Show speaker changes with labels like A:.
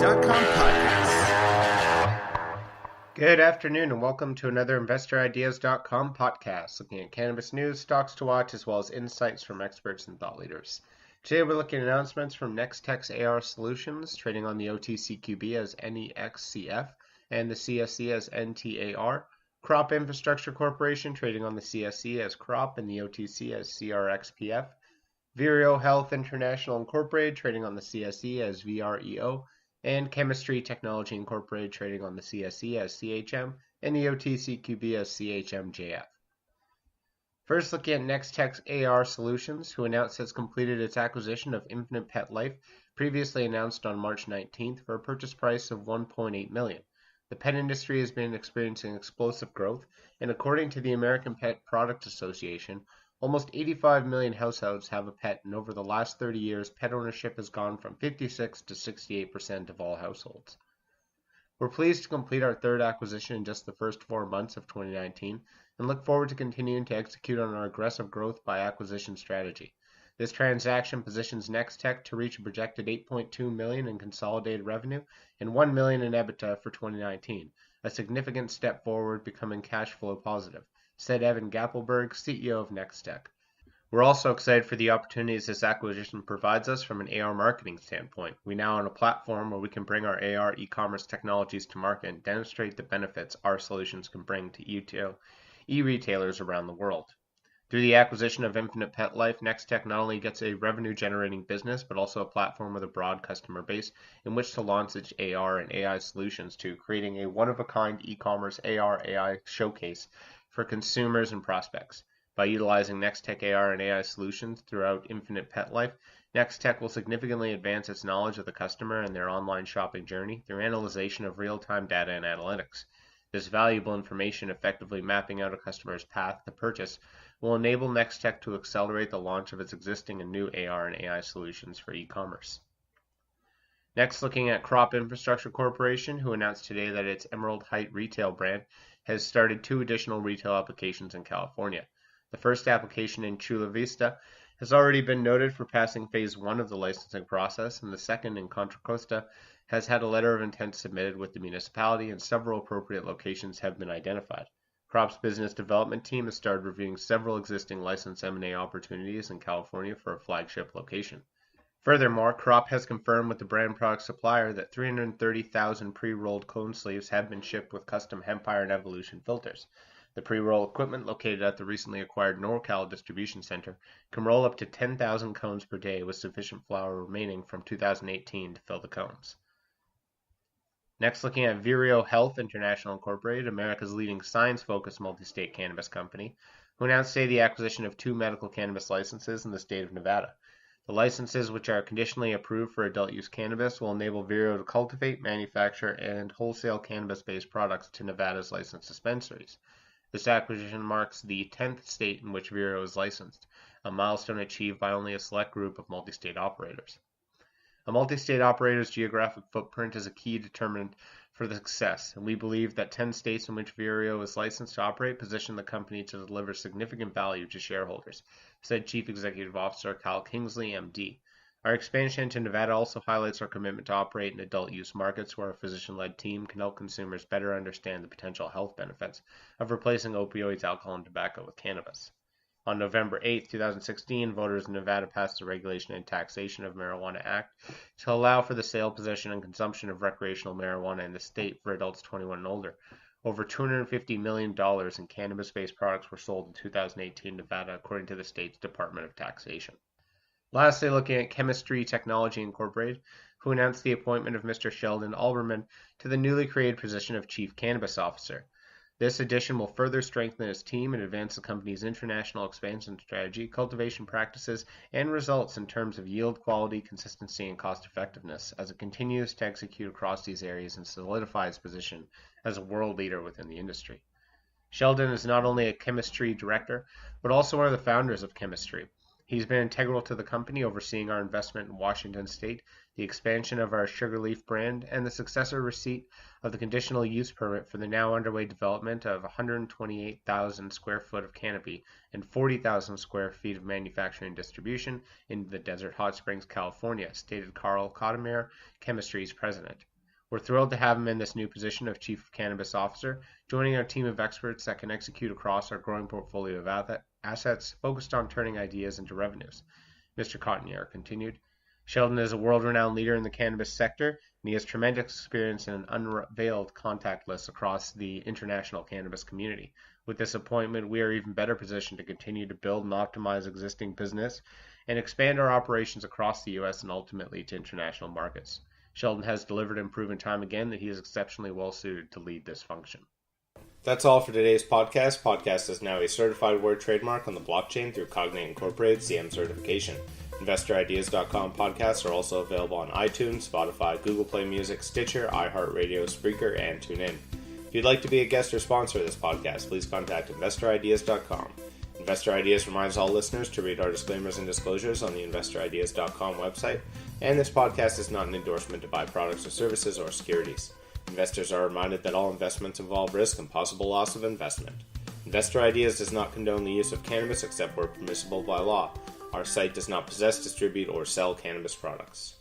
A: NTAR.C podcast.
B: Good afternoon and welcome to another InvestorIdeas.com podcast, looking at cannabis news, stocks to watch, as well as insights from experts and thought leaders. Today we're looking at announcements from Nextech's AR Solutions, trading on the OTCQB as NEXCF and the CSE as NTAR, Crop Infrastructure Corporation trading on the CSE as CROP and the OTC as CRXPF, VREO Health International Incorporated trading on the CSE as VREO, and Chemistry Technology Incorporated trading on the CSE as CHM and the OTCQB as CHM.JF. First, looking at Nextech's AR Solutions, who announced it's completed its acquisition of Infinite Pet Life, previously announced on March 19th for a purchase price of $1.8 million. The pet industry has been experiencing explosive growth, and according to the American Pet Product Association, almost 85 million households have a pet, and over the last 30 years, pet ownership has gone from 56 to 68% of all households. We're pleased to complete our third acquisition in just the first 4 months of 2019, and look forward to continuing to execute on our aggressive growth by acquisition strategy. This transaction positions Nextech to reach a projected $8.2 million in consolidated revenue and $1 million in EBITDA for 2019, a significant step forward, becoming cash flow positive, said Evan Gappelberg, CEO of Nextech. We're also excited for the opportunities this acquisition provides us from an AR marketing standpoint. We now own a platform where we can bring our AR e-commerce technologies to market and demonstrate the benefits our solutions can bring to e-retailers around the world. Through the acquisition of Infinite Pet Life, Nextech not only gets a revenue-generating business, but also a platform with a broad customer base in which to launch its AR and AI solutions to, creating a one-of-a-kind e-commerce AR/AI showcase for consumers and prospects. By utilizing Nextech AR and AI solutions throughout Infinite Pet Life, Nextech will significantly advance its knowledge of the customer and their online shopping journey through analyzation of real-time data and analytics. This valuable information, effectively mapping out a customer's path to purchase, will enable Nextech to accelerate the launch of its existing and new AR and AI solutions for e-commerce. Next, looking at Crop Infrastructure Corporation, who announced today that its Emerald Height retail brand has started 2 additional retail applications in California. The first application in Chula Vista has already been noted for passing phase 1 of the licensing process, and the second in Contra Costa has had a letter of intent submitted with the municipality, and several appropriate locations have been identified. Crop's business development team has started reviewing several existing license M&A opportunities in California for a flagship location. Furthermore, Crop has confirmed with the brand product supplier that 330,000 pre-rolled cone sleeves have been shipped with custom Hempire and Evolution filters. The pre-roll equipment located at the recently acquired NorCal distribution center can roll up to 10,000 cones per day with sufficient flower remaining from 2018 to fill the cones. Next, looking at VREO Health International Incorporated, America's leading science-focused multi-state cannabis company, who announced today the acquisition of 2 medical cannabis licenses in the state of Nevada. The licenses, which are conditionally approved for adult-use cannabis, will enable VREO to cultivate, manufacture, and wholesale cannabis-based products to Nevada's licensed dispensaries. This acquisition marks the 10th state in which VREO is licensed, a milestone achieved by only a select group of multi-state operators. A multi-state operator's geographic footprint is a key determinant for the success, and we believe that 10 states in which VREO is licensed to operate position the company to deliver significant value to shareholders, said Chief Executive Officer Kyle Kingsley, MD. Our expansion into Nevada also highlights our commitment to operate in adult-use markets where a physician-led team can help consumers better understand the potential health benefits of replacing opioids, alcohol, and tobacco with cannabis. On November 8, 2016, voters in Nevada passed the Regulation and Taxation of Marijuana Act to allow for the sale, possession, and consumption of recreational marijuana in the state for adults 21 and older. Over $250 million in cannabis-based products were sold in 2018 Nevada, according to the state's Department of Taxation. Lastly, looking at Chemistry Technology Incorporated, who announced the appointment of Mr. Sheldon Alberman to the newly created position of Chief Cannabis Officer. This addition will further strengthen his team and advance the company's international expansion strategy, cultivation practices, and results in terms of yield, quality, consistency, and cost effectiveness as it continues to execute across these areas and solidify its position as a world leader within the industry. Sheldon is not only a chemistry director, but also one of the founders of Chemistry. He's been integral to the company, overseeing our investment in Washington State, the expansion of our Sugar Leaf brand, and the successor receipt of the conditional use permit for the now underway development of 128,000 square foot of canopy and 40,000 square feet of manufacturing and distribution in the Desert Hot Springs, California, stated Carl Cotamir, Chemistry's president. We're thrilled to have him in this new position of Chief Cannabis Officer, joining our team of experts that can execute across our growing portfolio of assets focused on turning ideas into revenues. Mr. Cotinier continued. Sheldon is a world-renowned leader in the cannabis sector, and he has tremendous experience and an unveiled contact list across the international cannabis community. With this appointment, we are even better positioned to continue to build and optimize existing business and expand our operations across the U.S. and ultimately to international markets. Sheldon has delivered and proven time again that he is exceptionally well suited to lead this function.
C: That's all for today's podcast. Podcast is now a certified word trademark on the blockchain through Cognate Incorporated CM certification. InvestorIdeas.com podcasts are also available on iTunes, Spotify, Google Play Music, Stitcher, iHeartRadio, Spreaker, and TuneIn. If you'd like to be a guest or sponsor of this podcast, please contact InvestorIdeas.com. Investor Ideas reminds all listeners to read our disclaimers and disclosures on the InvestorIdeas.com website, and this podcast is not an endorsement to buy products or services or securities. Investors are reminded that all investments involve risk and possible loss of investment. Investor Ideas does not condone the use of cannabis except where permissible by law. Our site does not possess, distribute, or sell cannabis products.